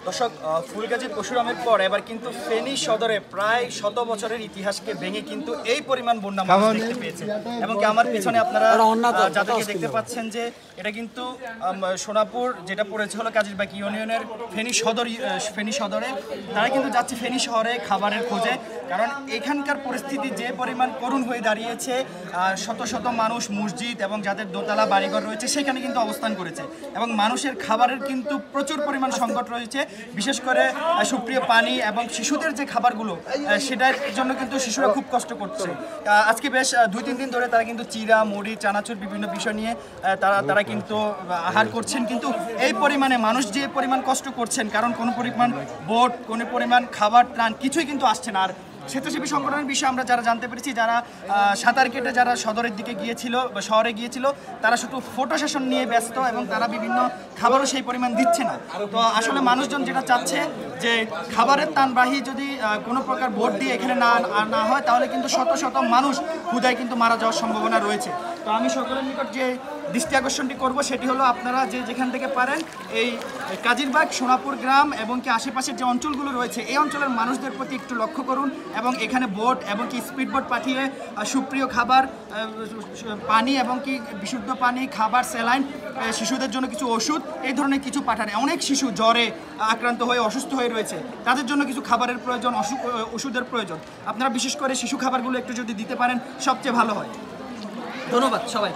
দর্শক, ফুলগাজী পরশুরামের পর এবার কিন্তু ফেনী সদরে প্রায় 100 বছরের ইতিহাসকে ভেঙে কিন্তু এই পরিমাণ বন্যা মানুষ দেখতে পেয়েছে। এবং কি আমার পিছনে আপনারা যাদেরকে দেখতে পাচ্ছেন যে এটা কিন্তু সোনাপুর যেটা পড়েছে হলো কাজীরবাগ ইউনিয়নের ফেনী সদরে তারা কিন্তু যাচ্ছে ফেনী শহরে খাবারের খোঁজে। কারণ এখানকার পরিস্থিতি যে পরিমাণ করুণ হয়ে দাঁড়িয়েছে, শত শত মানুষ মসজিদ এবং যাদের দোতলা বাড়িঘর রয়েছে সেখানে কিন্তু অবস্থান করেছে এবং মানুষের খাবারের কিন্তু প্রচুর পরিমাণ সংকট রয়েছে। বিশেষ করে সুপ্রিয় পানি এবং শিশুদের যে খাবারগুলো সেটার জন্য কিন্তু শিশুরা খুব কষ্ট করছে। আজকে বেশ 2-3 দিন ধরে তারা কিন্তু চিরা মুড়ি চানাচুর বিভিন্ন বিষয় নিয়ে তারা কিন্তু আহার করছেন। কিন্তু এই পরিমাণে মানুষ যে পরিমাণ কষ্ট করছেন, কারণ কোনো পরিমাণ বোট কোনো পরিমাণ খাবার ত্রাণ কিছুই কিন্তু আসছে না। আর স্বেচ্ছাসেবী সংগঠনের বিষয়ে আমরা যারা জানতে পেরেছি, যারা সাঁতার কেটে যারা সদরের দিকে গিয়েছিল বা শহরে গিয়েছিল, তারা শুধু ফটো সেশন নিয়ে ব্যস্ত এবং তারা বিভিন্ন খাবারও সেই পরিমাণ দিচ্ছে না। তো আসলে মানুষজন যেটা চাচ্ছে যে খাবারের ত্রাণবাহী যদি কোনো প্রকার ভোট দিয়ে এখানে না হয় তাহলে কিন্তু শত শত মানুষ ক্ষুধায় কিন্তু মারা যাওয়ার সম্ভাবনা রয়েছে। তো আমি সকলের নিকট যে দৃষ্টি আকর্ষণটি করব সেটি হলো, আপনারা যেখান থেকে পারেন এই কাজীরবাগ সোনাপুর গ্রাম এবং কি আশেপাশের যে অঞ্চলগুলো রয়েছে এই অঞ্চলের মানুষদের প্রতি একটু লক্ষ্য করুন এবং এখানে বোট এবং কি স্পিড বোট পাঠিয়ে সুপ্রিয় খাবার, পানি এবং কি বিশুদ্ধ পানি, খাবার, স্যালাইন, শিশুদের জন্য কিছু ওষুধ, এই ধরনের কিছু পাঠান। অনেক শিশু জ্বরে আক্রান্ত হয়ে অসুস্থ হয়ে রয়েছে, তাদের জন্য কিছু খাবারের প্রয়োজন, ওষুধের প্রয়োজন। আপনারা বিশেষ করে শিশু খাবারগুলো একটু যদি দিতে পারেন সবচেয়ে ভালো হয়। ধন্যবাদ সবাই।